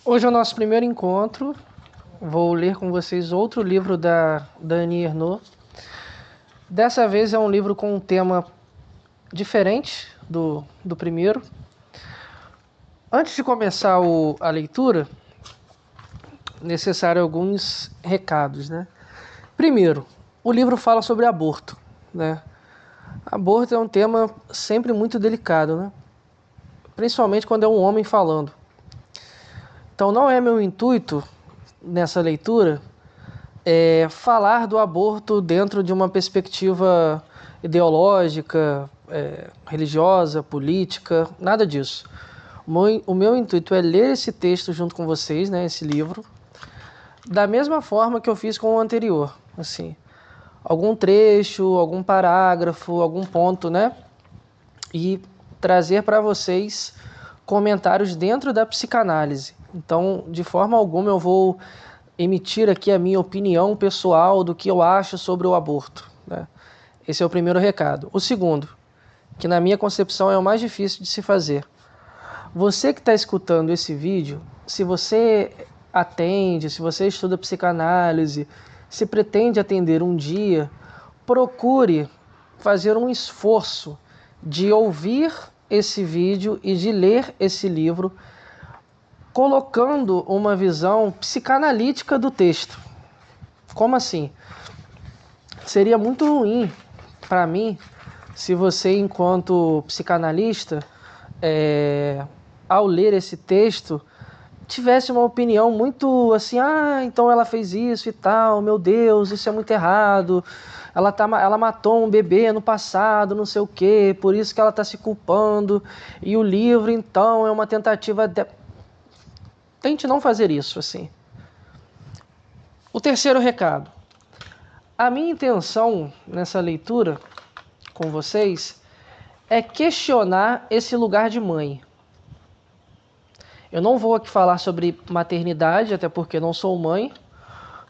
Hoje é o nosso primeiro encontro. Vou ler com vocês outro livro da Annie Ernaux. Dessa vez é um livro com um tema diferente do primeiro. Antes de começar a leitura, necessário alguns recados, né? Primeiro, o livro fala sobre aborto, né? Aborto é um tema sempre muito delicado, né? Principalmente quando é um homem falando. Então não é meu intuito nessa leitura falar do aborto dentro de uma perspectiva ideológica, religiosa, política, nada disso. O meu intuito é ler esse texto junto com vocês, né, esse livro, da mesma forma que eu fiz com o anterior, assim, algum trecho, algum parágrafo, algum ponto, né, e trazer para vocês comentários dentro da psicanálise. Então, de forma alguma eu vou emitir aqui a minha opinião pessoal do que eu acho sobre o aborto, né? Esse é o primeiro recado. O segundo, que na minha concepção é o mais difícil de se fazer. Você que está escutando esse vídeo, se você atende, se você estuda psicanálise, se pretende atender um dia, procure fazer um esforço de ouvir esse vídeo e de ler esse livro, colocando uma visão psicanalítica do texto. Como assim? Seria muito ruim para mim se você, enquanto psicanalista, ao ler esse texto, tivesse uma opinião muito assim, então ela fez isso e tal, meu Deus, isso é muito errado, ela matou um bebê no passado, não sei o quê, por isso que ela está se culpando, e o livro, então, é uma tentativa de... Tente não fazer isso, assim. O terceiro recado. A minha intenção nessa leitura com vocês é questionar esse lugar de mãe. Eu não vou aqui falar sobre maternidade, até porque não sou mãe.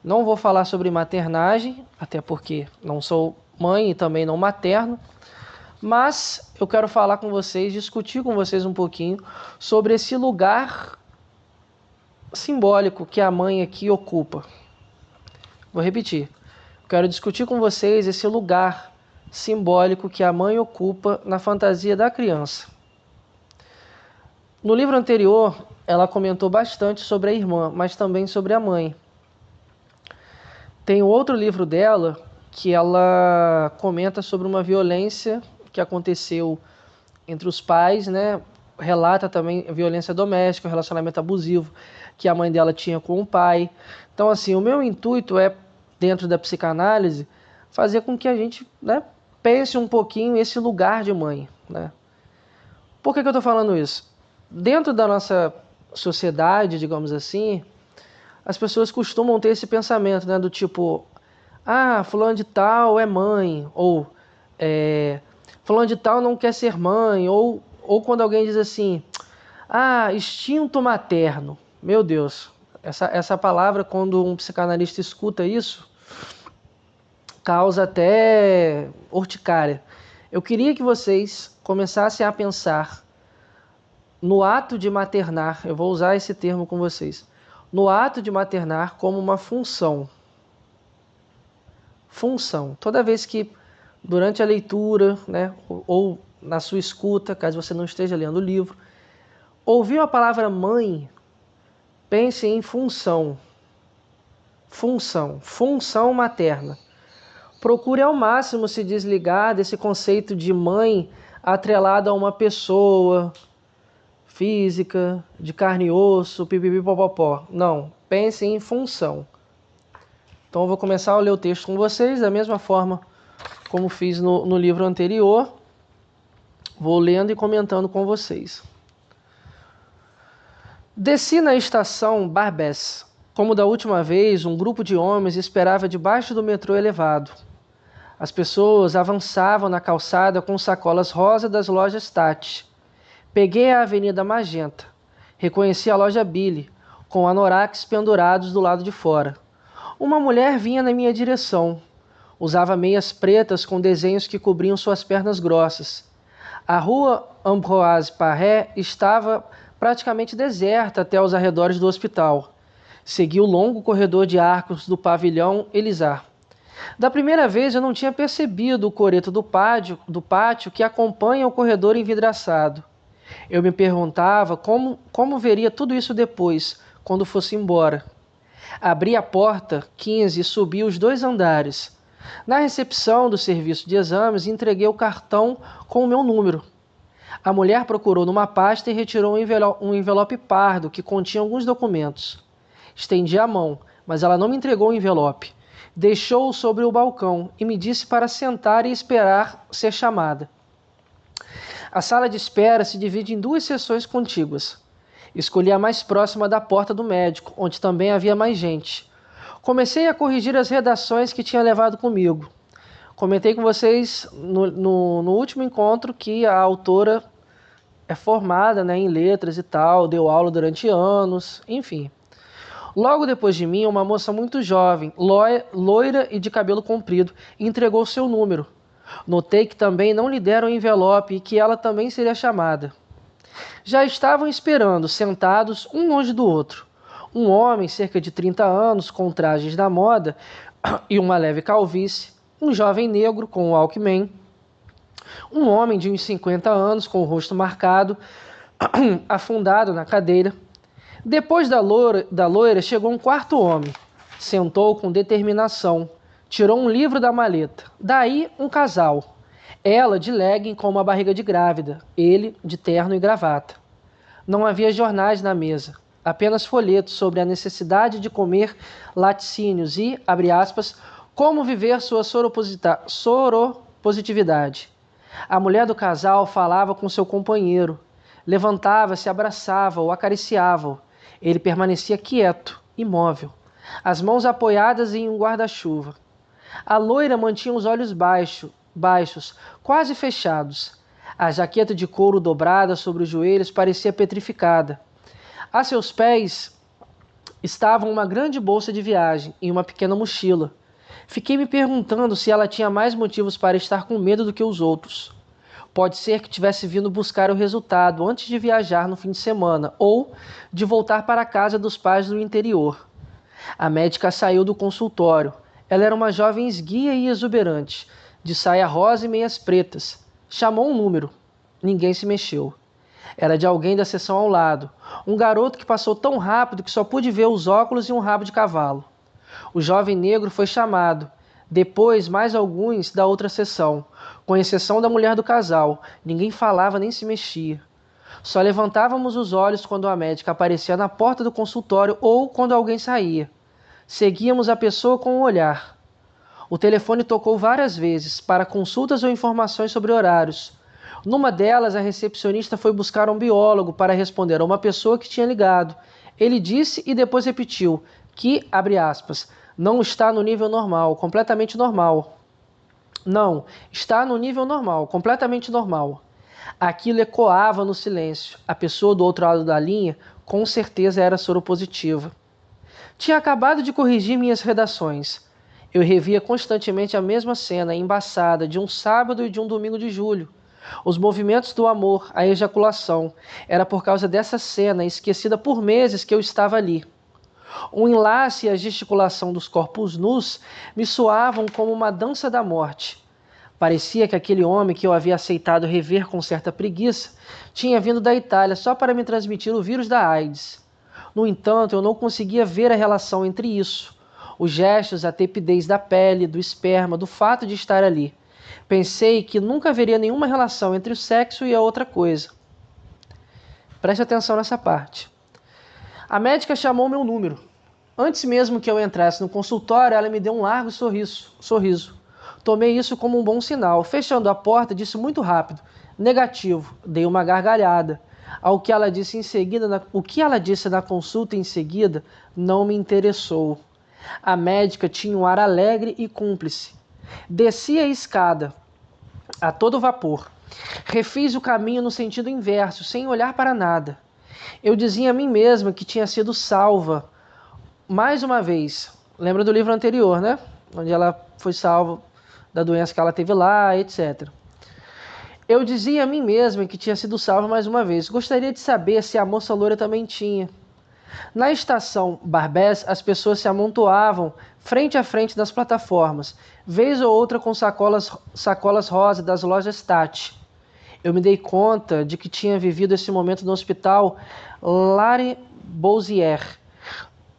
Não vou falar sobre maternagem, até porque não sou mãe e também não materno. Mas eu quero falar com vocês, discutir com vocês um pouquinho sobre esse lugar simbólico que a mãe aqui ocupa. Vou repetir. Quero discutir com vocês esse lugar simbólico que a mãe ocupa na fantasia da criança. No livro anterior, ela comentou bastante sobre a irmã, mas também sobre a mãe. Tem outro livro dela que ela comenta sobre uma violência que aconteceu entre os pais, né? Relata também violência doméstica, relacionamento abusivo que a mãe dela tinha com o pai. Então, assim, o meu intuito é, dentro da psicanálise, fazer com que a gente, né, pense um pouquinho esse lugar de mãe, né? Por que eu estou falando isso? Dentro da nossa sociedade, digamos assim, as pessoas costumam ter esse pensamento, né, do tipo, fulano de tal é mãe, ou fulano de tal não quer ser mãe, ou quando alguém diz assim, instinto materno. Meu Deus, essa palavra, quando um psicanalista escuta isso, causa até urticária. Eu queria que vocês começassem a pensar no ato de maternar, eu vou usar esse termo com vocês, no ato de maternar como uma função. Função. Toda vez que, durante a leitura, né, ou na sua escuta, caso você não esteja lendo o livro, ouviu a palavra mãe, pense em função. Função materna. Procure ao máximo se desligar desse conceito de mãe atrelado a uma pessoa física, de carne e osso, pipipipopopó. Não, pense em função. Então eu vou começar a ler o texto com vocês, da mesma forma como fiz no livro anterior. Vou lendo e comentando com vocês. Desci na estação Barbès. Como da última vez, um grupo de homens esperava debaixo do metrô elevado. As pessoas avançavam na calçada com sacolas rosa das lojas Tati. Peguei a Avenida Magenta. Reconheci a loja Billy, com anoraks pendurados do lado de fora. Uma mulher vinha na minha direção. Usava meias pretas com desenhos que cobriam suas pernas grossas. A rua Ambroise Paré estava praticamente deserta até os arredores do hospital. Segui o longo corredor de arcos do pavilhão Elizar. Da primeira vez eu não tinha percebido o coreto do pátio que acompanha o corredor envidraçado. Eu me perguntava como veria tudo isso depois, quando fosse embora. Abri a porta 15 e subi os 2 andares. Na recepção do serviço de exames, entreguei o cartão com o meu número. A mulher procurou numa pasta e retirou um envelope pardo que continha alguns documentos. Estendi a mão, mas ela não me entregou o envelope. Deixou-o sobre o balcão e me disse para sentar e esperar ser chamada. A sala de espera se divide em 2 seções contíguas. Escolhi a mais próxima da porta do médico, onde também havia mais gente. Comecei a corrigir as redações que tinha levado comigo. Comentei com vocês no último encontro que a autora é formada, né, em letras e tal, deu aula durante anos, enfim. Logo depois de mim, uma moça muito jovem, loira e de cabelo comprido, entregou seu número. Notei que também não lhe deram envelope e que ela também seria chamada. Já estavam esperando, sentados um longe do outro. Um homem, cerca de 30 anos, com trajes da moda e uma leve calvície. Um jovem negro com um Walkman. Um homem de uns 50 anos, com o rosto marcado, afundado na cadeira. Depois da loira, chegou um quarto homem. Sentou com determinação. Tirou um livro da maleta. Daí, um casal. Ela de legging com uma barriga de grávida. Ele de terno e gravata. Não havia jornais na mesa. Apenas folhetos sobre a necessidade de comer laticínios e, abre aspas, como viver sua soropositividade. A mulher do casal falava com seu companheiro. Levantava-se, abraçava-o, acariciava-o. Ele permanecia quieto, imóvel, as mãos apoiadas em um guarda-chuva. A loira mantinha os olhos baixos, quase fechados. A jaqueta de couro dobrada sobre os joelhos parecia petrificada. A seus pés estava uma grande bolsa de viagem e uma pequena mochila. Fiquei me perguntando se ela tinha mais motivos para estar com medo do que os outros. Pode ser que tivesse vindo buscar o resultado antes de viajar no fim de semana ou de voltar para a casa dos pais do interior. A médica saiu do consultório. Ela era uma jovem esguia e exuberante, de saia rosa e meias pretas. Chamou um número. Ninguém se mexeu. Era de alguém da seção ao lado. Um garoto que passou tão rápido que só pude ver os óculos e um rabo de cavalo. O jovem negro foi chamado. Depois, mais alguns da outra seção, com exceção da mulher do casal. Ninguém falava nem se mexia. Só levantávamos os olhos quando a médica aparecia na porta do consultório ou quando alguém saía. Seguíamos a pessoa com o olhar. O telefone tocou várias vezes para consultas ou informações sobre horários. Numa delas, a recepcionista foi buscar um biólogo para responder a uma pessoa que tinha ligado. Ele disse e depois repetiu que, abre aspas, não está no nível normal, completamente normal. Não, está no nível normal, completamente normal. Aquilo ecoava no silêncio. A pessoa do outro lado da linha com certeza era soropositiva. Tinha acabado de corrigir minhas redações. Eu revia constantemente a mesma cena embaçada de um sábado e de um domingo de julho. Os movimentos do amor, a ejaculação. Era por causa dessa cena, esquecida por meses, que eu estava ali. O enlace e a gesticulação dos corpos nus me soavam como uma dança da morte. Parecia que aquele homem que eu havia aceitado rever com certa preguiça tinha vindo da Itália só para me transmitir o vírus da AIDS. No entanto, eu não conseguia ver a relação entre isso. Os gestos, a tepidez da pele, do esperma, do fato de estar ali. Pensei que nunca haveria nenhuma relação entre o sexo e a outra coisa. Preste atenção nessa parte. A médica chamou meu número. Antes mesmo que eu entrasse no consultório, ela me deu um largo sorriso. Tomei isso como um bom sinal. Fechando a porta, disse muito rápido. Negativo. Dei uma gargalhada. O que ela disse na consulta em seguida não me interessou. A médica tinha um ar alegre e cúmplice. Desci a escada a todo vapor. Refiz o caminho no sentido inverso, sem olhar para nada. Eu dizia a mim mesma que tinha sido salva. Mais uma vez. Lembra do livro anterior, né? Onde ela foi salva da doença que ela teve lá, etc. Eu dizia a mim mesma que tinha sido salva mais uma vez. Gostaria de saber se a moça loira também tinha. Na estação Barbès, as pessoas se amontoavam frente a frente das plataformas, vez ou outra com sacolas rosa das lojas Tati. Eu me dei conta de que tinha vivido esse momento no hospital Lariboisière,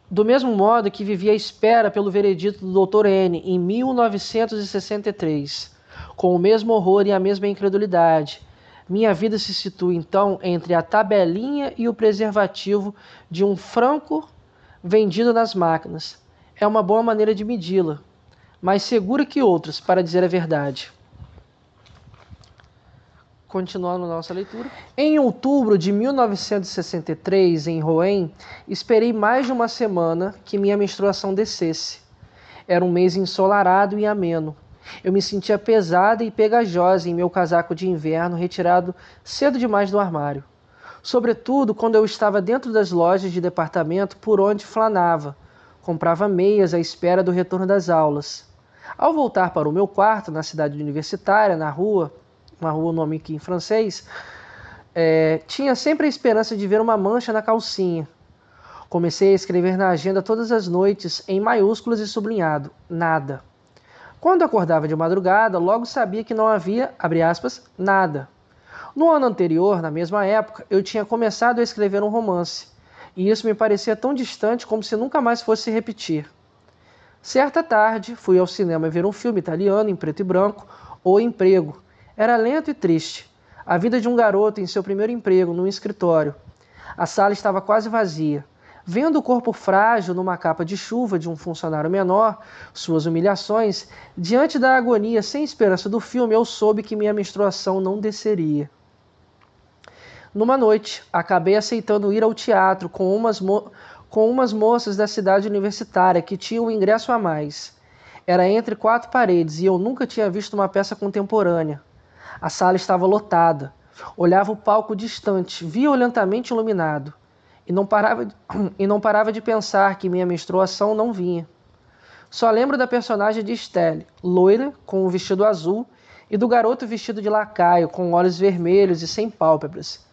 do mesmo modo que vivi à espera pelo veredito do Dr. N em 1963, com o mesmo horror e a mesma incredulidade. Minha vida se situa então entre a tabelinha e o preservativo de um franco vendido nas máquinas. É uma boa maneira de medi-la, mais segura que outras, para dizer a verdade. Continuando nossa leitura. Em outubro de 1963, em Rouen, esperei mais de uma semana que minha menstruação descesse. Era um mês ensolarado e ameno. Eu me sentia pesada e pegajosa em meu casaco de inverno retirado cedo demais do armário. Sobretudo quando eu estava dentro das lojas de departamento por onde flanava. Comprava meias à espera do retorno das aulas. Ao voltar para o meu quarto, na cidade universitária, na rua, uma rua, nome aqui em francês, tinha sempre a esperança de ver uma mancha na calcinha. Comecei a escrever na agenda todas as noites, em maiúsculas e sublinhado, nada. Quando acordava de madrugada, logo sabia que não havia, abre aspas, nada. No ano anterior, na mesma época, eu tinha começado a escrever um romance, e isso me parecia tão distante como se nunca mais fosse se repetir. Certa tarde, fui ao cinema ver um filme italiano em preto e branco, O Emprego. Era lento e triste. A vida de um garoto em seu primeiro emprego, num escritório. A sala estava quase vazia. Vendo o corpo frágil numa capa de chuva de um funcionário menor, suas humilhações, diante da agonia sem esperança do filme, eu soube que minha menstruação não desceria. Numa noite, acabei aceitando ir ao teatro com umas moças da cidade universitária que tinham um ingresso a mais. Era entre quatro paredes e eu nunca tinha visto uma peça contemporânea. A sala estava lotada. Olhava o palco distante, violentamente iluminado. E não parava de pensar que minha menstruação não vinha. Só lembro da personagem de Estelle, loira, com um vestido azul, e do garoto vestido de lacaio, com olhos vermelhos e sem pálpebras.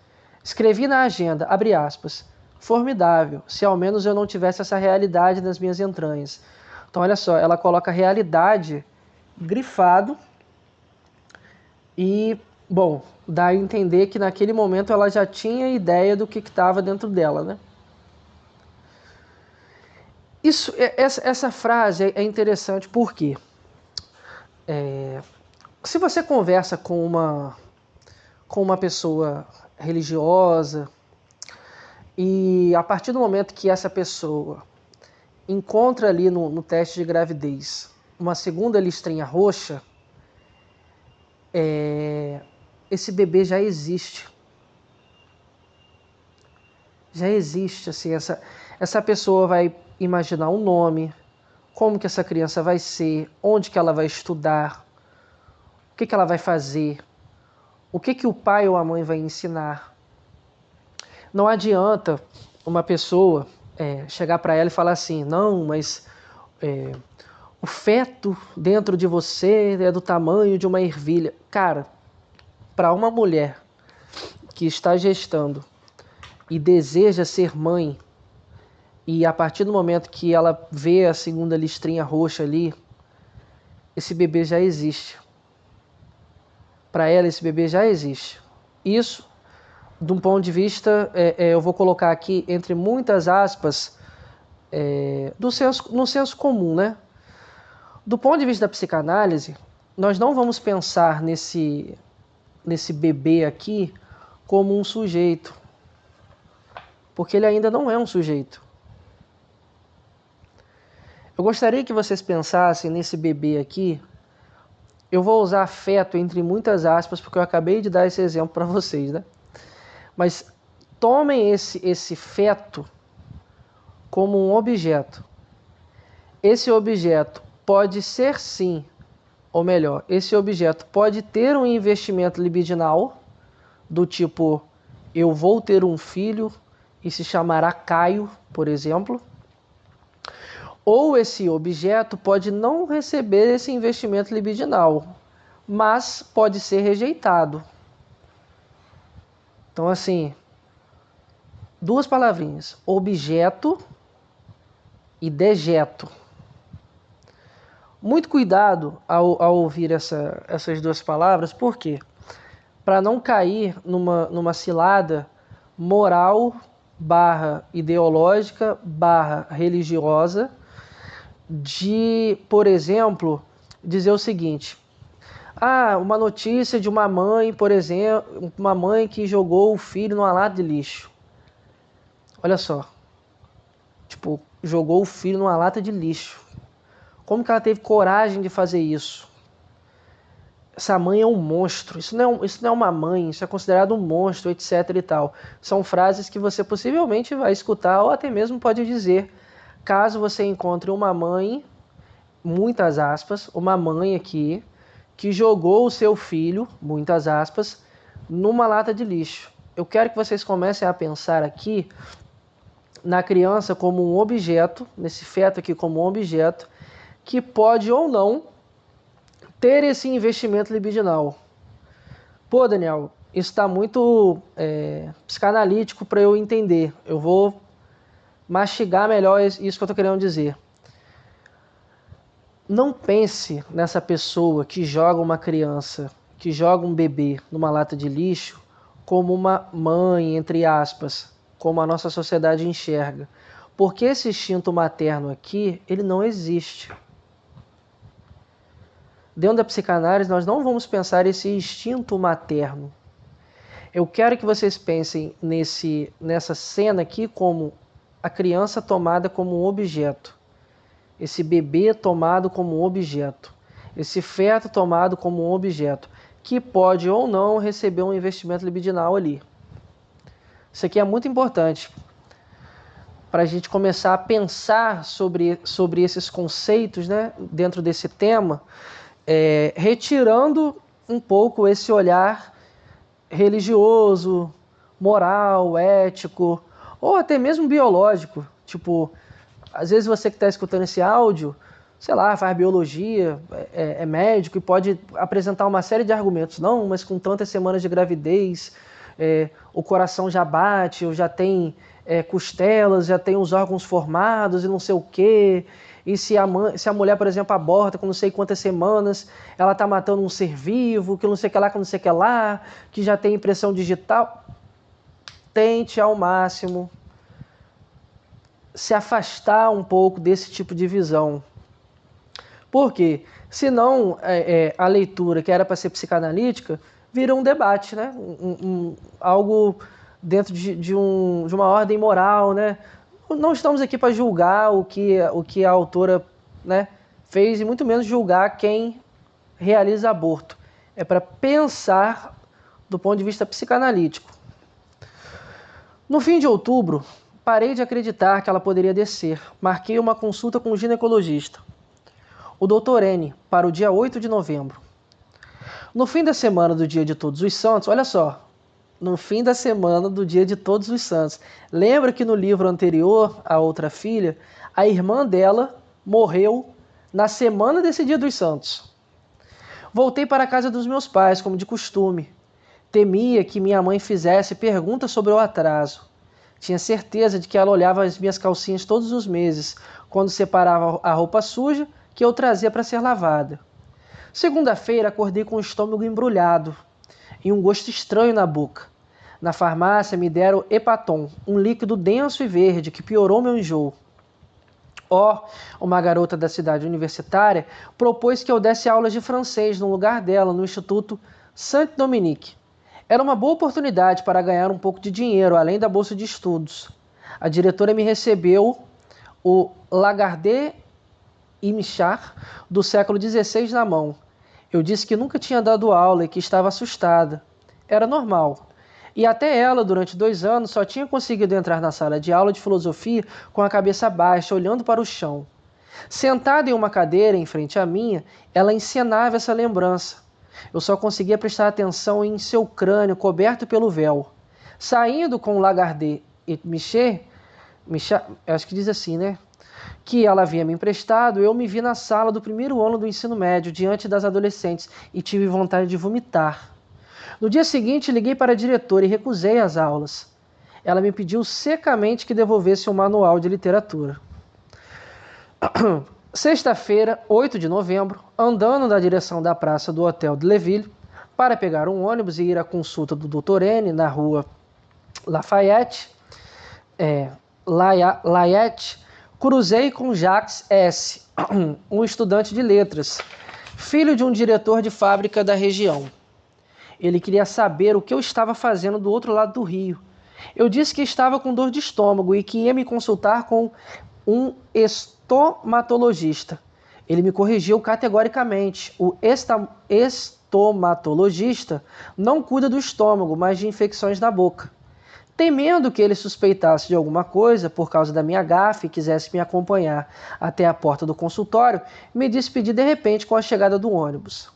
Escrevi na agenda, abre aspas, formidável, se ao menos eu não tivesse essa realidade nas minhas entranhas. Então, olha só, ela coloca realidade grifado e, bom, dá a entender que naquele momento ela já tinha ideia do que estava dentro dela, né? Essa frase é interessante porque se você conversa com uma pessoa religiosa e a partir do momento que essa pessoa encontra ali no teste de gravidez uma segunda listrinha roxa, esse bebê já existe. Já existe, assim, essa pessoa vai imaginar um nome, como que essa criança vai ser, onde que ela vai estudar, o que ela vai fazer, o que o pai ou a mãe vai ensinar. Não adianta uma pessoa chegar para ela e falar assim, não, mas o feto dentro de você é do tamanho de uma ervilha. Cara, para uma mulher que está gestando e deseja ser mãe, e a partir do momento que ela vê a segunda listrinha roxa ali, esse bebê já existe. Para ela, esse bebê já existe. Isso, de um ponto de vista, eu vou colocar aqui, entre muitas aspas, no senso comum, né? Do ponto de vista da psicanálise, nós não vamos pensar nesse bebê aqui como um sujeito, porque ele ainda não é um sujeito. Eu gostaria que vocês pensassem nesse bebê aqui. Eu vou usar afeto entre muitas aspas, porque eu acabei de dar esse exemplo para vocês, né? Mas tomem esse feto como um objeto. Esse objeto pode ser sim, ou melhor, esse objeto pode ter um investimento libidinal, do tipo, eu vou ter um filho e se chamará Caio, por exemplo. Ou esse objeto pode não receber esse investimento libidinal, mas pode ser rejeitado. Então, assim, duas palavrinhas, objeto e dejeto. Muito cuidado ao ouvir essas duas palavras, por quê? Para não cair numa cilada moral / ideológica / religiosa de, por exemplo, dizer o seguinte: uma notícia de uma mãe, por exemplo, uma mãe que jogou o filho numa lata de lixo. Olha só, tipo, jogou o filho numa lata de lixo. Como que ela teve coragem de fazer isso? Essa mãe é um monstro. Isso não é uma mãe, isso é considerado um monstro, etc e tal. São frases que você possivelmente vai escutar ou até mesmo pode dizer, caso você encontre uma mãe, muitas aspas, uma mãe aqui, que jogou o seu filho, muitas aspas, numa lata de lixo. Eu quero que vocês comecem a pensar aqui na criança como um objeto, nesse feto aqui como um objeto, que pode ou não ter esse investimento libidinal. Pô, Daniel, isso está muito psicanalítico para eu entender. Eu vou mastigar melhor isso que eu estou querendo dizer. Não pense nessa pessoa que joga uma criança, que joga um bebê numa lata de lixo, como uma mãe, entre aspas, como a nossa sociedade enxerga. Porque esse instinto materno aqui, ele não existe. Dentro da psicanálise, nós não vamos pensar esse instinto materno. Eu quero que vocês pensem nessa cena aqui como a criança tomada como um objeto. Esse bebê tomado como um objeto. Esse feto tomado como um objeto. Que pode ou não receber um investimento libidinal ali. Isso aqui é muito importante para a gente começar a pensar sobre esses conceitos, né, dentro desse tema, retirando um pouco esse olhar religioso, moral, ético, ou até mesmo biológico. Tipo, às vezes você que está escutando esse áudio, sei lá, faz biologia, é médico e pode apresentar uma série de argumentos. Não, mas com tantas semanas de gravidez, o coração já bate, ou já tem costelas, já tem os órgãos formados e não sei o quê. E se a mulher, por exemplo, aborta com não sei quantas semanas, ela está matando um ser vivo, que não sei o que lá, que não sei o que lá, que já tem impressão digital. Tente ao máximo se afastar um pouco desse tipo de visão. Por quê? Senão a leitura, que era para ser psicanalítica, vira um debate, né? Algo dentro de uma ordem moral, né? Não estamos aqui para julgar o que a autora, né, fez, e muito menos julgar quem realiza aborto. É para pensar do ponto de vista psicanalítico. No fim de outubro, parei de acreditar que ela poderia descer. Marquei uma consulta com o ginecologista, o Dr. N, para o dia 8 de novembro. No fim da semana do dia de Todos os Santos, olha só, no fim da semana do dia de Todos os Santos. Lembra que no livro anterior, A Outra Filha, a irmã dela morreu na semana desse dia dos Santos. Voltei para a casa dos meus pais, como de costume. Temia que minha mãe fizesse perguntas sobre o atraso. Tinha certeza de que ela olhava as minhas calcinhas todos os meses, quando separava a roupa suja que eu trazia para ser lavada. Segunda-feira acordei com o estômago embrulhado e um gosto estranho na boca. Na farmácia me deram Hepaton, um líquido denso e verde que piorou meu enjoo. Uma garota da cidade universitária propôs que eu desse aulas de francês no lugar dela no Instituto Saint-Dominique. Era uma boa oportunidade para ganhar um pouco de dinheiro, além da bolsa de estudos. A diretora me recebeu o Lagardère e Michard do século XVI na mão. Eu disse que nunca tinha dado aula e que estava assustada. Era normal. E até ela, durante 2 anos, só tinha conseguido entrar na sala de aula de filosofia com a cabeça baixa, olhando para o chão. Sentada em uma cadeira em frente à minha, ela encenava essa lembrança. Eu só conseguia prestar atenção em seu crânio coberto pelo véu. Saindo com Lagardère e Michard, acho que diz assim, né? Que ela havia me emprestado, eu me vi na sala do primeiro ano do ensino médio, diante das adolescentes, e tive vontade de vomitar. No dia seguinte, liguei para a diretora e recusei as aulas. Ela me pediu secamente que devolvesse um manual de literatura. Sexta-feira, 8 de novembro, andando na direção da praça do Hotel de Leville para pegar um ônibus e ir à consulta do Dr. N na rua Lafayette, cruzei com Jacques S., um estudante de letras, filho de um diretor de fábrica da região. Ele queria saber o que eu estava fazendo do outro lado do rio. Eu disse que estava com dor de estômago e que ia me consultar com um estomatologista. Ele me corrigiu categoricamente. O estomatologista não cuida do estômago, mas de infecções da boca. Temendo que ele suspeitasse de alguma coisa por causa da minha gafe e quisesse me acompanhar até a porta do consultório, me despedi de repente com a chegada do ônibus.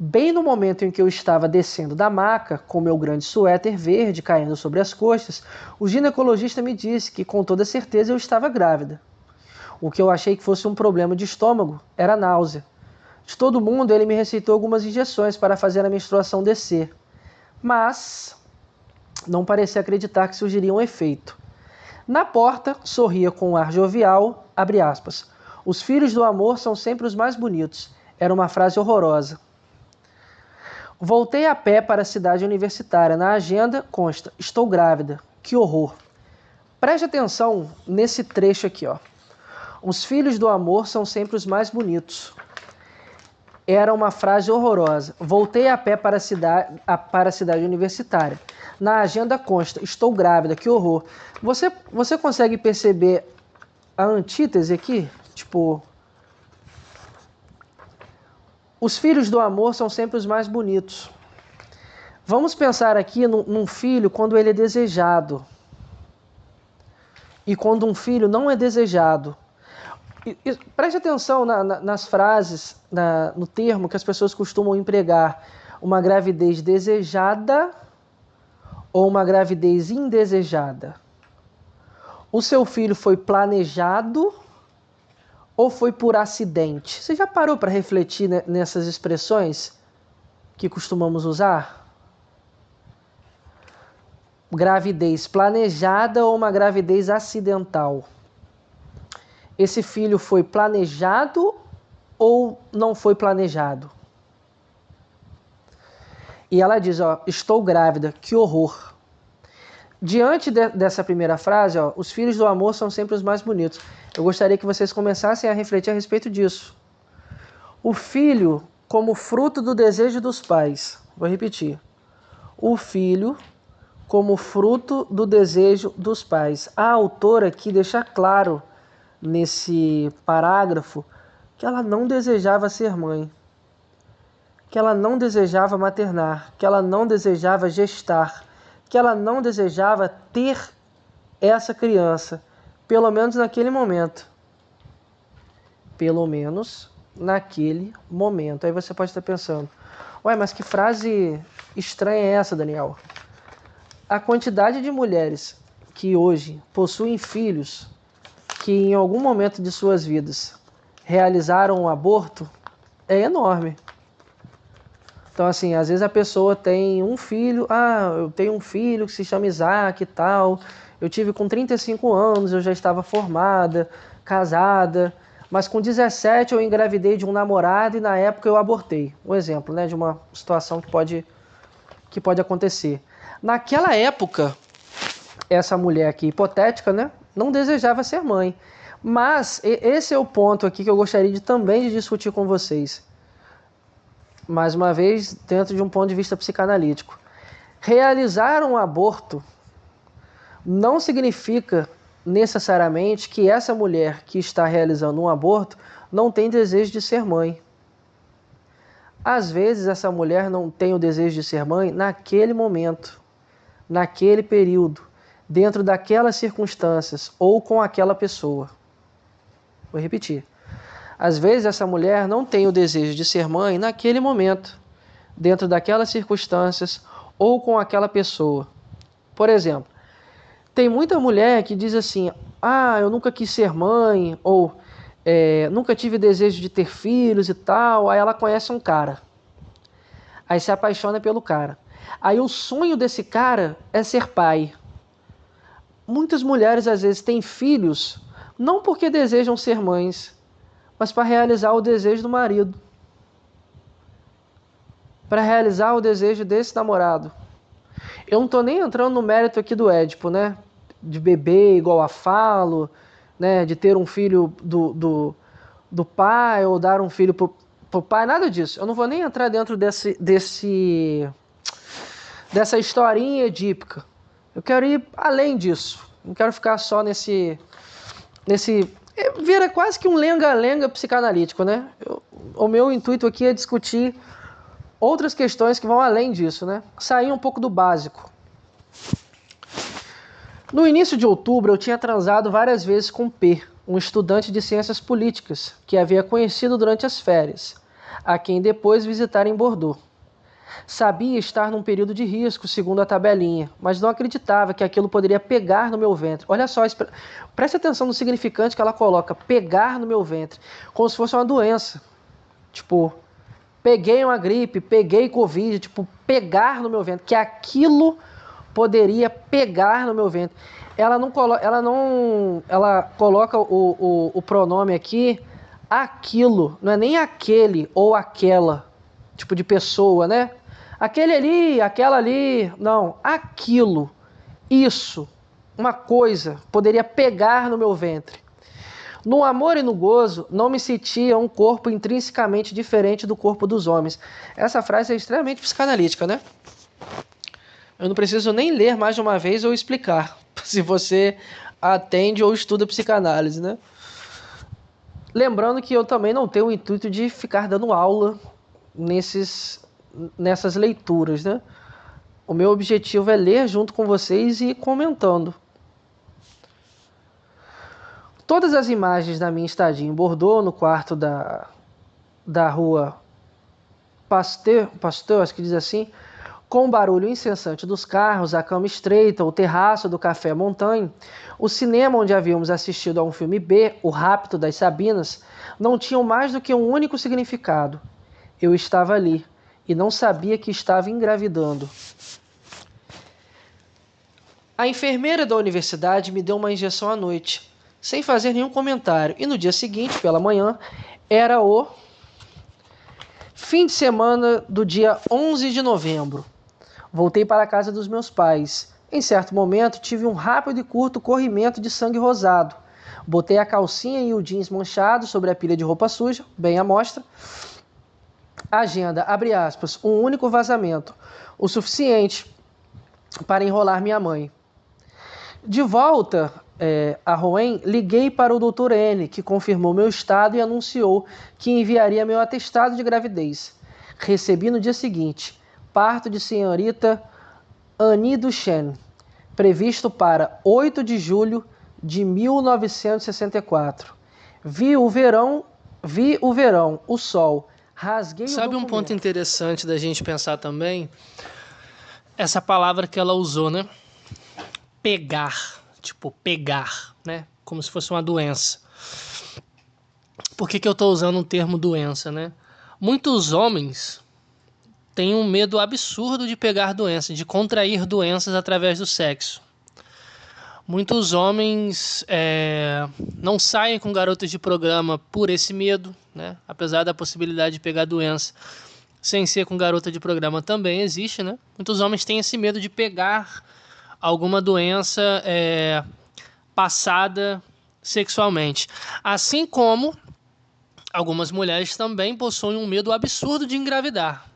Bem no momento em que eu estava descendo da maca, com meu grande suéter verde caindo sobre as costas, o ginecologista me disse que com toda certeza eu estava grávida. O que eu achei que fosse um problema de estômago era náusea. De todo mundo, ele me receitou algumas injeções para fazer a menstruação descer, mas não parecia acreditar que surgiria um efeito. Na porta, sorria com um ar jovial, abre aspas, os filhos do amor são sempre os mais bonitos. Era uma frase horrorosa. Voltei a pé para a cidade universitária. Na agenda consta, estou grávida. Que horror. Preste atenção nesse trecho aqui, ó. Os filhos do amor são sempre os mais bonitos. Era uma frase horrorosa. Voltei a pé para a cidade universitária. Na agenda consta, estou grávida. Que horror. Você consegue perceber a antítese aqui? Tipo, os filhos do amor são sempre os mais bonitos. Vamos pensar aqui num filho quando ele é desejado. E quando um filho não é desejado. Preste atenção nas frases, no termo que as pessoas costumam empregar. Uma gravidez desejada ou uma gravidez indesejada. O seu filho foi planejado ou foi por acidente? Você já parou para refletir nessas expressões que costumamos usar? Gravidez planejada ou uma gravidez acidental? Esse filho foi planejado ou não foi planejado? E ela diz, ó, estou grávida, que horror. Diante dessa primeira frase, ó, os filhos do amor são sempre os mais bonitos. Eu gostaria que vocês começassem a refletir a respeito disso. O filho como fruto do desejo dos pais. Vou repetir. O filho como fruto do desejo dos pais. A autora aqui deixa claro nesse parágrafo que ela não desejava ser mãe, que ela não desejava maternar, que ela não desejava gestar, que ela não desejava ter essa criança, pelo menos naquele momento. Pelo menos naquele momento. Aí você pode estar pensando, ué, mas que frase estranha é essa, Daniel? A quantidade de mulheres que hoje possuem filhos que em algum momento de suas vidas realizaram um aborto é enorme. Então, assim, às vezes a pessoa tem um filho, eu tenho um filho que se chama Isaac e tal, eu tive com 35 anos, eu já estava formada, casada, mas com 17 eu engravidei de um namorado e na época eu abortei. Um exemplo, né, de uma situação que pode acontecer. Naquela época, essa mulher aqui, hipotética, né, não desejava ser mãe. Mas esse é o ponto aqui que eu gostaria também de discutir com vocês. Mais uma vez, dentro de um ponto de vista psicanalítico. Realizar um aborto não significa necessariamente que essa mulher que está realizando um aborto não tem desejo de ser mãe. Às vezes, essa mulher não tem o desejo de ser mãe naquele momento, naquele período, dentro daquelas circunstâncias ou com aquela pessoa. Vou repetir. Às vezes essa mulher não tem o desejo de ser mãe naquele momento, dentro daquelas circunstâncias ou com aquela pessoa. Por exemplo, tem muita mulher que diz assim, eu nunca quis ser mãe, ou nunca tive desejo de ter filhos e tal, aí ela conhece um cara. Aí se apaixona pelo cara. Aí o sonho desse cara é ser pai. Muitas mulheres às vezes têm filhos não porque desejam ser mães, mas para realizar o desejo do marido. Para realizar o desejo desse namorado. Eu não estou nem entrando no mérito aqui do Édipo, né? De beber igual a Falo, né? De ter um filho do pai ou dar um filho pro pai, nada disso. Eu não vou nem entrar dentro dessa historinha edípica. Eu quero ir além disso. Não quero ficar só nesse vira quase que um lenga-lenga psicanalítico, né? O meu intuito aqui é discutir outras questões que vão além disso, né? Sair um pouco do básico. No início de outubro, eu tinha transado várias vezes com P, um estudante de ciências políticas, que havia conhecido durante as férias, a quem depois visitara em Bordeaux. Sabia estar num período de risco, segundo a tabelinha, mas não acreditava que aquilo poderia pegar no meu ventre. Olha só, preste atenção no significante que ela coloca, pegar no meu ventre, como se fosse uma doença. Tipo, peguei uma gripe, peguei Covid, tipo, pegar no meu ventre, que aquilo poderia pegar no meu ventre. Ela coloca o pronome aqui, aquilo, não é nem aquele ou aquela, tipo de pessoa, né? Aquele ali, aquela ali, não, aquilo, isso, uma coisa, poderia pegar no meu ventre. No amor e no gozo, não me sentia um corpo intrinsecamente diferente do corpo dos homens. Essa frase é extremamente psicanalítica, né? Eu não preciso nem ler mais de uma vez ou explicar, se você atende ou estuda psicanálise, né? Lembrando que eu também não tenho o intuito de ficar dando aula nessas leituras, né? O meu objetivo é ler junto com vocês e ir comentando. Todas as imagens da minha estadia em Bordeaux, no quarto da rua Pasteur, acho que diz assim, com o barulho incessante dos carros, a cama estreita, o terraço do Café Montagne, o cinema onde havíamos assistido a um filme B, O Rapto das Sabinas, não tinham mais do que um único significado. Eu estava ali e não sabia que estava engravidando. A enfermeira da universidade me deu uma injeção à noite, sem fazer nenhum comentário, e no dia seguinte, pela manhã, era o fim de semana do dia 11 de novembro. Voltei para a casa dos meus pais. Em certo momento, tive um rápido e curto corrimento de sangue rosado. Botei a calcinha e o jeans manchados sobre a pilha de roupa suja, bem à mostra. Agenda, abre aspas, um único vazamento, o suficiente para enrolar minha mãe. De volta a Rouen, liguei para o Dr. N, que confirmou meu estado e anunciou que enviaria meu atestado de gravidez. Recebi no dia seguinte, parto de senhorita Annie Duchesne, previsto para 8 de julho de 1964. Vi o verão, o sol, rasguei o documento. Sabe um ponto interessante da gente pensar também? Essa palavra que ela usou, né? Pegar, tipo pegar, né? Como se fosse uma doença. Por que eu estou usando o termo doença, né? Muitos homens têm um medo absurdo de pegar doenças, de contrair doenças através do sexo. Muitos homens não saem com garotas de programa por esse medo, né? Apesar da possibilidade de pegar doença sem ser com garota de programa também existe, né? Muitos homens têm esse medo de pegar alguma doença passada sexualmente. Assim como algumas mulheres também possuem um medo absurdo de engravidar.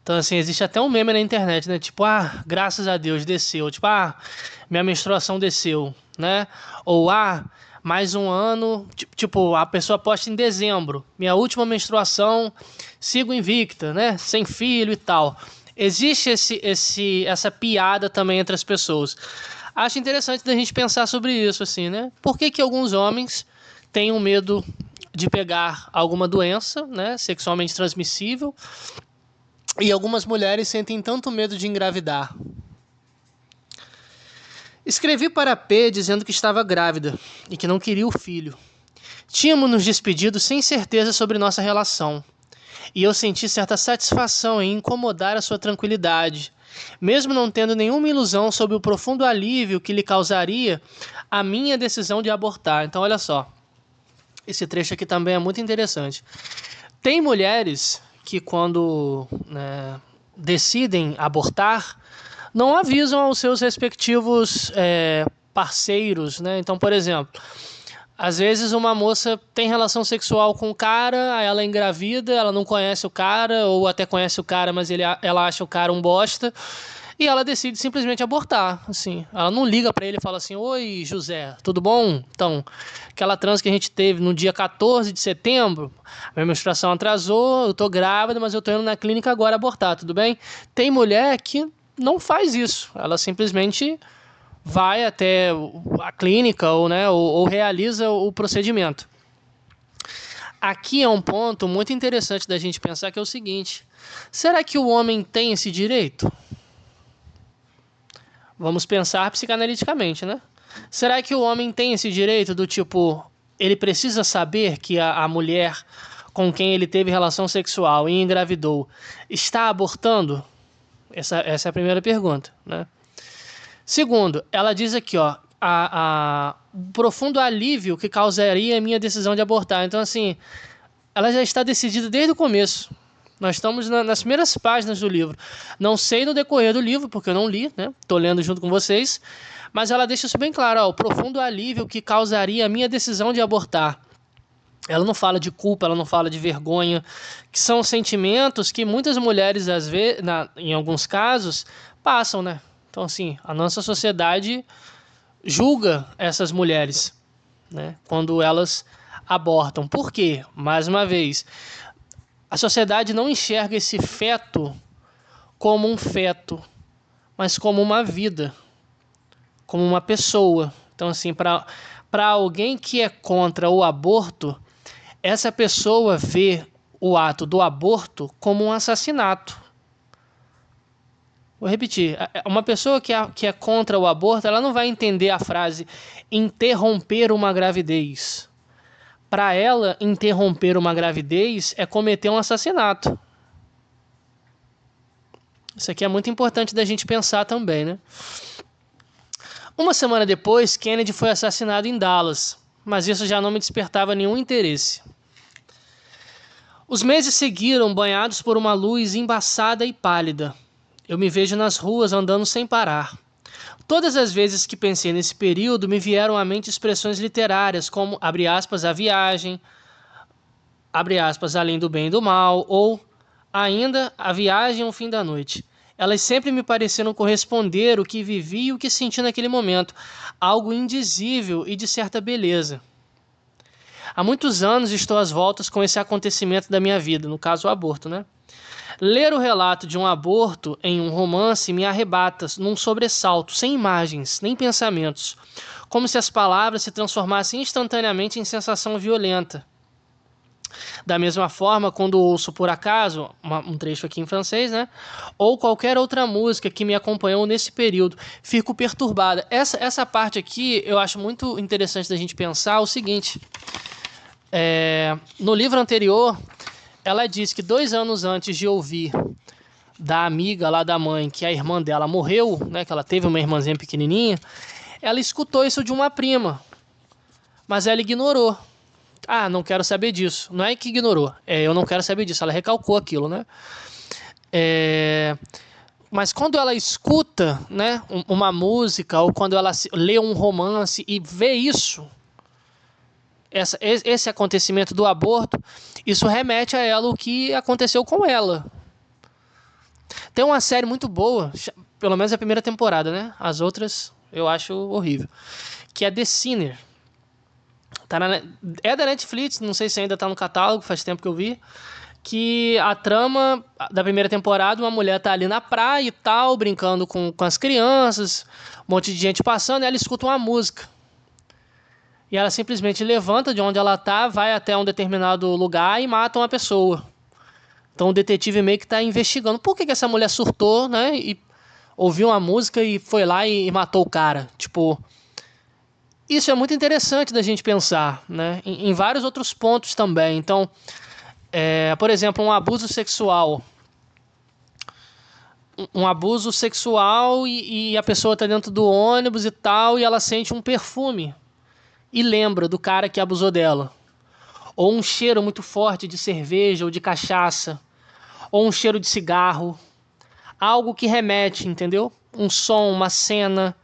Então, assim, existe até um meme na internet, né? Tipo, graças a Deus, desceu. Tipo, minha menstruação desceu, né? Ou, mais um ano... Tipo, a pessoa posta em dezembro. Minha última menstruação, sigo invicta, né? Sem filho e tal. Existe essa piada também entre as pessoas. Acho interessante da gente pensar sobre isso, assim, né? Por que alguns homens têm um medo de pegar alguma doença, né? Sexualmente transmissível... E algumas mulheres sentem tanto medo de engravidar. Escrevi para P dizendo que estava grávida e que não queria o filho. Tínhamos nos despedido sem certeza sobre nossa relação. e eu senti certa satisfação em incomodar a sua tranquilidade, mesmo não tendo nenhuma ilusão sobre o profundo alívio que lhe causaria a minha decisão de abortar. Então, olha só, esse trecho aqui também é muito interessante. Tem mulheres que, quando, né, decidem abortar, não avisam aos seus respectivos parceiros, né? Então, por exemplo, às vezes uma moça tem relação sexual com o cara, aí ela é engravida, ela não conhece o cara, ou até conhece o cara, mas ela acha o cara um bosta, e ela decide simplesmente abortar, assim. Ela não liga pra ele e fala assim: oi, José, tudo bom? Então, aquela trans que a gente teve no dia 14 de setembro, a minha menstruação atrasou, eu tô grávida, mas eu tô indo na clínica agora abortar, tudo bem? Tem mulher que não faz isso, ela simplesmente vai até a clínica ou realiza o procedimento. Aqui é um ponto muito interessante da gente pensar, que é o seguinte: será que o homem tem esse direito? Vamos pensar psicanaliticamente, né? Será que o homem tem esse direito do tipo, ele precisa saber que a mulher com quem ele teve relação sexual e engravidou está abortando? Essa é a primeira pergunta, né? Segundo, ela diz aqui, ó, o profundo alívio que causaria a minha decisão de abortar. Então, assim, ela já está decidida desde o começo. Nós estamos nas primeiras páginas do livro. Não sei no decorrer do livro, porque eu não li, né? Estou lendo junto com vocês. Mas ela deixa isso bem claro, ó, o profundo alívio que causaria a minha decisão de abortar. Ela não fala de culpa, ela não fala de vergonha, que são sentimentos que muitas mulheres, às vezes, em alguns casos, passam, né? Então, assim, a nossa sociedade julga essas mulheres, né, quando elas abortam. Por quê? Mais uma vez, a sociedade não enxerga esse feto como um feto, mas como uma vida, como uma pessoa. Então, assim, para alguém que é contra o aborto, essa pessoa vê o ato do aborto como um assassinato. Vou repetir, uma pessoa que é contra o aborto, ela não vai entender a frase interromper uma gravidez. Para ela, interromper uma gravidez é cometer um assassinato. Isso aqui é muito importante da gente pensar também, né? Uma semana depois, Kennedy foi assassinado em Dallas, mas isso já não me despertava nenhum interesse. Os meses seguiram banhados por uma luz embaçada e pálida. Eu me vejo nas ruas andando sem parar. Todas as vezes que pensei nesse período, me vieram à mente expressões literárias como, abre aspas, a viagem, abre aspas, além do bem e do mal, ou ainda a viagem ao fim da noite. Elas sempre me pareceram corresponder o que vivi e o que senti naquele momento, algo indizível e de certa beleza. Há muitos anos estou às voltas com esse acontecimento da minha vida, no caso o aborto, né? Ler o relato de um aborto em um romance me arrebata num sobressalto, sem imagens, nem pensamentos, como se as palavras se transformassem instantaneamente em sensação violenta. Da mesma forma, quando ouço por acaso, um trecho aqui em francês, né? Ou qualquer outra música que me acompanhou nesse período, fico perturbada. Essa parte aqui eu acho muito interessante da gente pensar o seguinte. No livro anterior, ela diz que 2 anos antes de ouvir da amiga lá da mãe que a irmã dela morreu, né, que ela teve uma irmãzinha pequenininha, ela escutou isso de uma prima, mas ela ignorou. Ah, não quero saber disso. Não é que ignorou, eu não quero saber disso. Ela recalcou aquilo, né? Mas quando ela escuta, né, uma música, ou quando ela lê um romance e vê isso, esse acontecimento do aborto, isso remete a ela o que aconteceu com ela. Tem uma série muito boa, pelo menos a primeira temporada, né? As outras eu acho horrível, que é The Sinner. É da Netflix, não sei se ainda tá no catálogo, faz tempo que eu vi. Que a trama da primeira temporada, uma mulher tá ali na praia e tal, brincando com as crianças, um monte de gente passando, e ela escuta uma música. E ela simplesmente levanta de onde ela tá, vai até um determinado lugar e mata uma pessoa. Então o detetive meio que tá investigando por que essa mulher surtou, né? E ouviu uma música e foi lá e matou o cara. Tipo, isso é muito interessante da gente pensar, né? Em vários outros pontos também. Então, Por exemplo, um abuso sexual. Um abuso sexual e a pessoa está dentro do ônibus e tal, e ela sente um perfume e lembra do cara que abusou dela. Ou um cheiro muito forte de cerveja ou de cachaça. Ou um cheiro de cigarro. Algo que remete, entendeu? Um som, uma cena,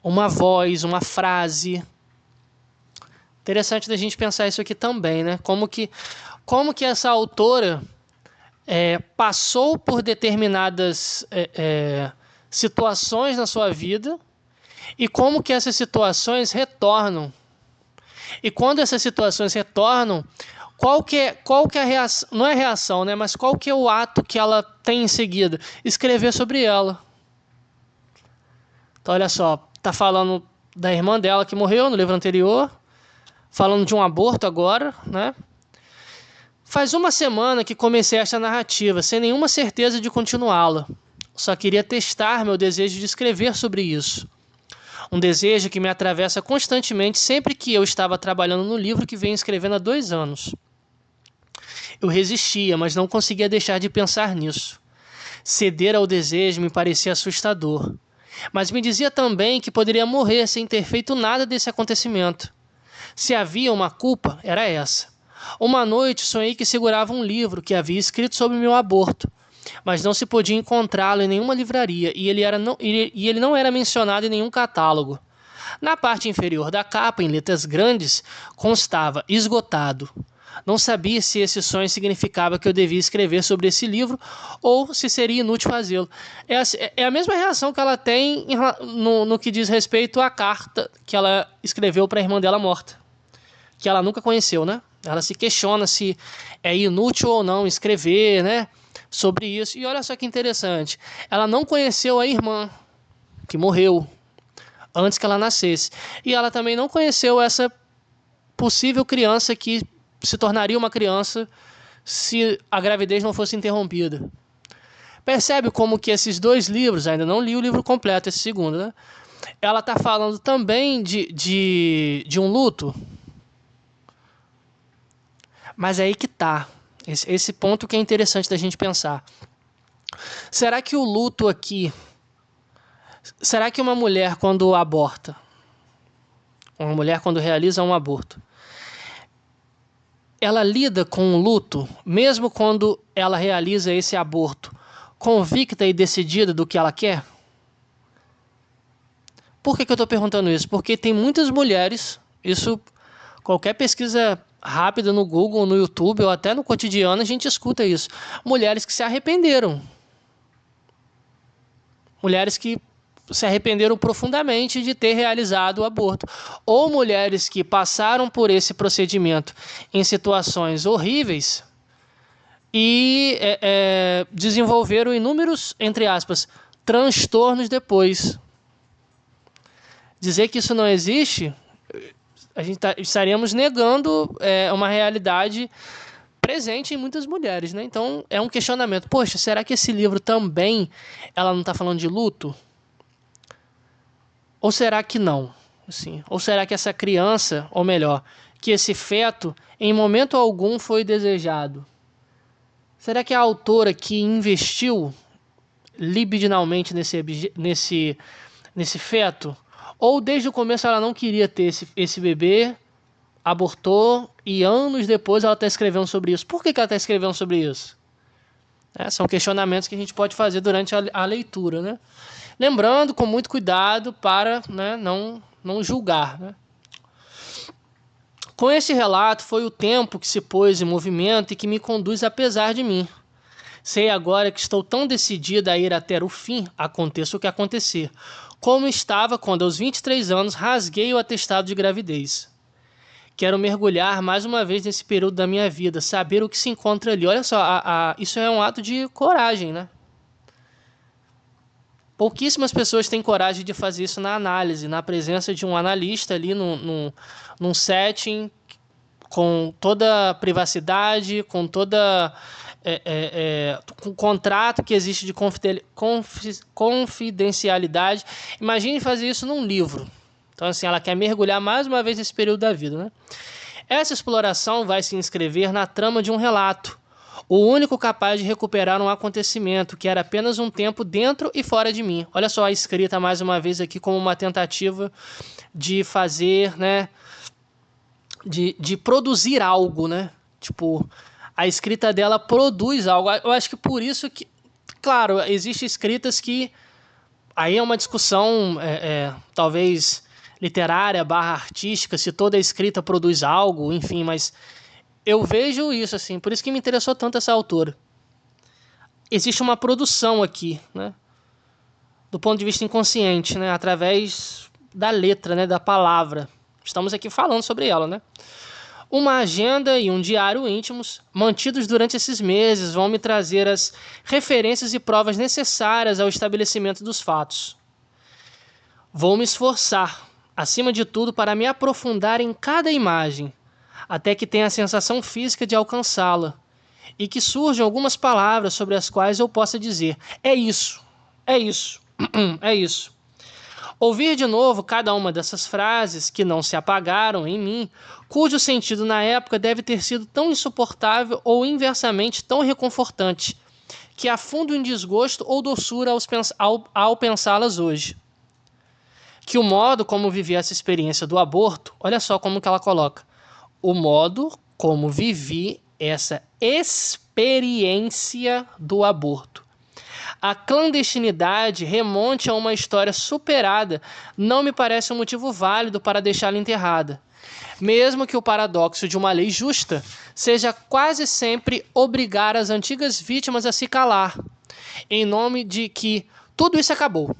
uma voz, uma frase. Interessante da gente pensar isso aqui também, né? Como que essa autora passou por determinadas situações na sua vida e como que essas situações retornam. E quando essas situações retornam, qual que é a reação? Não é reação, né? Mas qual que é o ato que ela tem em seguida? Escrever sobre ela. Então, olha só, tá falando da irmã dela que morreu no livro anterior, falando de um aborto agora, né? Faz uma semana que comecei esta narrativa, sem nenhuma certeza de continuá-la. Só queria testar meu desejo de escrever sobre isso. Um desejo que me atravessa constantemente sempre que eu estava trabalhando no livro que venho escrevendo há 2 anos. Eu resistia, mas não conseguia deixar de pensar nisso. Ceder ao desejo me parecia assustador. Mas me dizia também que poderia morrer sem ter feito nada desse acontecimento. Se havia uma culpa, era essa. Uma noite sonhei que segurava um livro que havia escrito sobre meu aborto, mas não se podia encontrá-lo em nenhuma livraria e ele não era mencionado em nenhum catálogo. Na parte inferior da capa, em letras grandes, constava esgotado. Não sabia se esse sonho significava que eu devia escrever sobre esse livro ou se seria inútil fazê-lo. É a mesma reação que ela tem no que diz respeito à carta que ela escreveu para a irmã dela morta, que ela nunca conheceu, né? Ela se questiona se é inútil ou não escrever, né, sobre isso. E olha só que interessante. Ela não conheceu a irmã, que morreu antes que ela nascesse. E ela também não conheceu essa possível criança que se tornaria uma criança se a gravidez não fosse interrompida. Percebe como que esses 2 livros, ainda não li o livro completo, esse segundo, né? Ela está falando também de um luto. Mas é aí que está. Esse ponto que é interessante da gente pensar. Será que o luto aqui... Será que uma mulher quando aborta, uma mulher quando realiza um aborto, ela lida com o luto, mesmo quando ela realiza esse aborto, convicta e decidida do que ela quer? Por que eu estou perguntando isso? Porque tem muitas mulheres, isso qualquer pesquisa rápida no Google, no YouTube ou até no cotidiano a gente escuta isso. Mulheres que se arrependeram. Mulheres que se arrependeram profundamente de ter realizado o aborto. Ou mulheres que passaram por esse procedimento em situações horríveis e desenvolveram inúmeros, entre aspas, transtornos depois. Dizer que isso não existe, a gente estaríamos negando uma realidade presente em muitas mulheres, né? Então é um questionamento. Poxa, será que esse livro também ela não está falando de luto? Ou será que não? Assim, ou será que essa criança, ou melhor, que esse feto em momento algum foi desejado? Será que a autora que investiu libidinalmente nesse feto, ou desde o começo ela não queria ter esse bebê, abortou e anos depois ela está escrevendo sobre isso? Por que ela está escrevendo sobre isso? São questionamentos que a gente pode fazer durante a leitura, né? Lembrando, com muito cuidado para, né, não julgar, né? Com esse relato foi o tempo que se pôs em movimento e que me conduz apesar de mim. Sei agora que estou tão decidida a ir até o fim, aconteça o que acontecer, como estava quando aos 23 anos rasguei o atestado de gravidez. Quero mergulhar mais uma vez nesse período da minha vida, saber o que se encontra ali. Olha só, isso é um ato de coragem, né? Pouquíssimas pessoas têm coragem de fazer isso na análise, na presença de um analista ali num setting com toda a privacidade, com toda com o contrato que existe de confidencialidade. Imagine fazer isso num livro. Então, assim, ela quer mergulhar mais uma vez nesse período da vida, né? Essa exploração vai se inscrever na trama de um relato, o único capaz de recuperar um acontecimento que era apenas um tempo dentro e fora de mim. Olha só a escrita mais uma vez aqui como uma tentativa de fazer, né, de produzir algo, né? Tipo, a escrita dela produz algo. Eu acho que por isso que, claro, existem escritas que aí é uma discussão talvez literária / artística, se toda escrita produz algo, enfim, mas eu vejo isso assim, por isso que me interessou tanto essa autora. Existe uma produção aqui, né, do ponto de vista inconsciente, né, através da letra, né, da palavra. Estamos aqui falando sobre ela, né? Uma agenda e um diário íntimos, mantidos durante esses meses, vão me trazer as referências e provas necessárias ao estabelecimento dos fatos. Vou me esforçar, acima de tudo, para me aprofundar em cada imagem, até que tenha a sensação física de alcançá-la, e que surjam algumas palavras sobre as quais eu possa dizer: é isso, é isso, é isso. Ouvir de novo cada uma dessas frases que não se apagaram em mim, cujo sentido na época deve ter sido tão insuportável ou inversamente tão reconfortante, que afundo em desgosto ou doçura ao pensá-las hoje. Que o modo como vivi essa experiência do aborto, olha só como que ela coloca, o modo como vivi essa experiência do aborto. A clandestinidade remonte a uma história superada não me parece um motivo válido para deixá-la enterrada, mesmo que o paradoxo de uma lei justa seja quase sempre obrigar as antigas vítimas a se calar, em nome de que tudo isso acabou.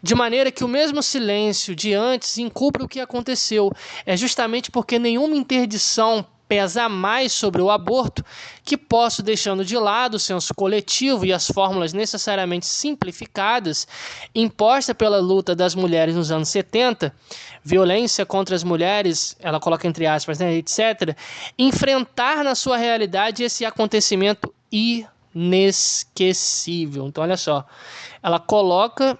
De maneira que o mesmo silêncio de antes encubra o que aconteceu. É justamente porque nenhuma interdição pesa mais sobre o aborto que posso, deixando de lado o senso coletivo e as fórmulas necessariamente simplificadas imposta pela luta das mulheres nos anos 70, violência contra as mulheres, ela coloca entre aspas, né, etc., enfrentar na sua realidade esse acontecimento inesquecível. Então, olha só, ela coloca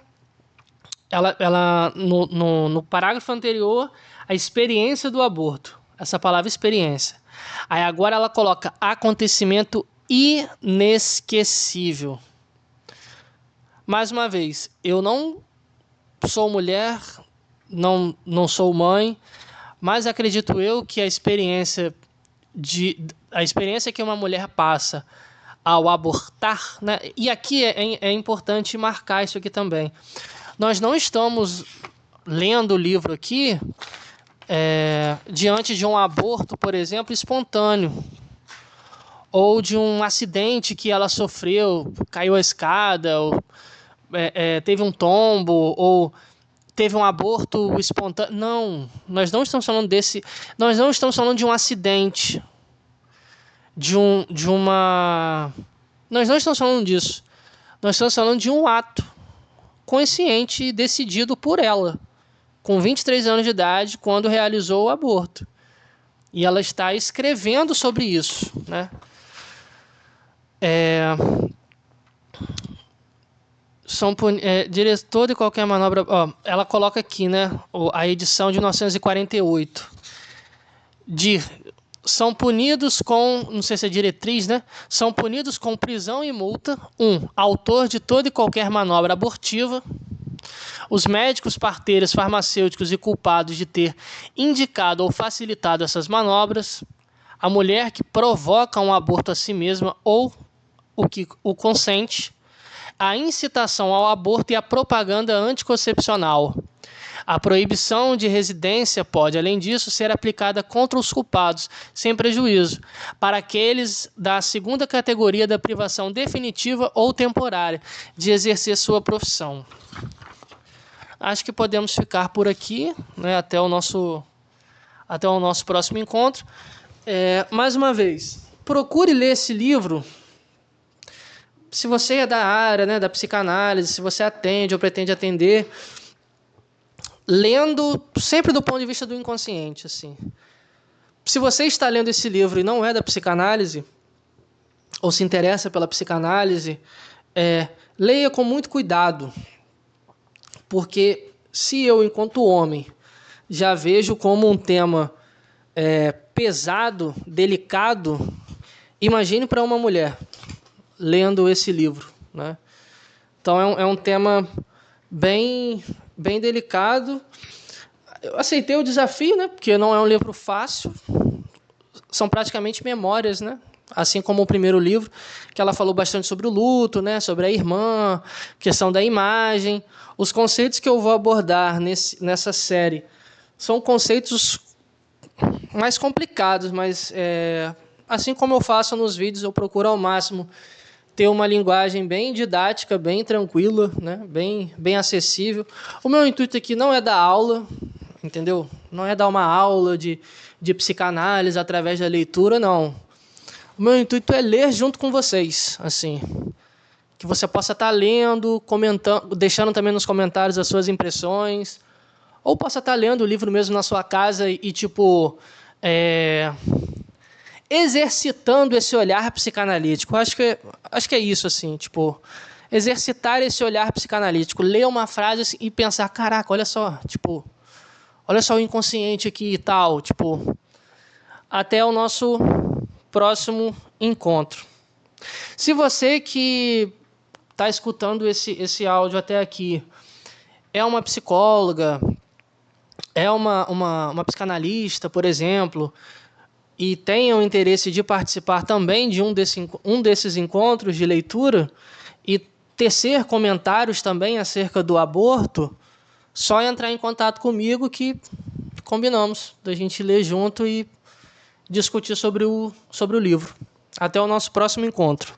no parágrafo anterior a experiência do aborto, essa palavra experiência. Aí agora ela coloca acontecimento inesquecível. Mais uma vez, eu não sou mulher, não sou mãe, mas acredito eu que a experiência que uma mulher passa ao abortar, né? E aqui é importante marcar isso aqui também. Nós não estamos lendo o livro aqui diante de um aborto, por exemplo, espontâneo, ou de um acidente que ela sofreu, caiu a escada, ou teve um tombo, ou teve um aborto espontâneo. Não, nós não estamos falando nós não estamos falando de um acidente, nós não estamos falando disso. Nós estamos falando de um ato consciente e decidido por ela, com 23 anos de idade, quando realizou o aborto. E ela está escrevendo sobre isso, né? Diretor de qualquer manobra... ela coloca aqui, né, a edição de 1948. São punidos com... Não sei se é diretriz, né? São punidos com prisão e multa. Autor de toda e qualquer manobra abortiva. Os médicos, parteiras, farmacêuticos e culpados de ter indicado ou facilitado essas manobras, a mulher que provoca um aborto a si mesma ou o que o consente, a incitação ao aborto e a propaganda anticoncepcional. A proibição de residência pode, além disso, ser aplicada contra os culpados, sem prejuízo, para aqueles da segunda categoria da privação definitiva ou temporária de exercer sua profissão. Acho que podemos ficar por aqui, né, até o nosso próximo encontro. Mais uma vez, procure ler esse livro. Se você é da área, né, da psicanálise, se você atende ou pretende atender, lendo sempre do ponto de vista do inconsciente. Assim. Se você está lendo esse livro e não é da psicanálise, ou se interessa pela psicanálise, leia com muito cuidado. Porque se eu, enquanto homem, já vejo como um tema pesado, delicado, imagine para uma mulher lendo esse livro, né? Então é um tema bem delicado. Eu aceitei o desafio, né? Porque não é um livro fácil. São praticamente memórias, né? Assim como o primeiro livro, que ela falou bastante sobre o luto, né? Sobre a irmã, questão da imagem. Os conceitos que eu vou abordar nessa série são conceitos mais complicados, mas assim como eu faço nos vídeos, eu procuro ao máximo ter uma linguagem bem didática, bem tranquila, né? bem acessível. O meu intuito aqui não é dar aula, entendeu? Não é dar uma aula de psicanálise através da leitura, não. O meu intuito é ler junto com vocês, assim, que você possa estar lendo, comentando, deixando também nos comentários as suas impressões, ou possa estar lendo o livro mesmo na sua casa e tipo, exercitando esse olhar psicanalítico. Acho que é isso, assim, tipo, exercitar esse olhar psicanalítico, ler uma frase assim, e pensar, caraca, olha só, tipo, olha só o inconsciente aqui e tal, tipo, até o nosso próximo encontro. Se você que está escutando esse áudio até aqui é uma psicóloga, é uma psicanalista, por exemplo, e tenha o interesse de participar também de um desses encontros de leitura e tecer comentários também acerca do aborto, só entrar em contato comigo que combinamos da gente ler junto e discutir sobre o livro. Até o nosso próximo encontro.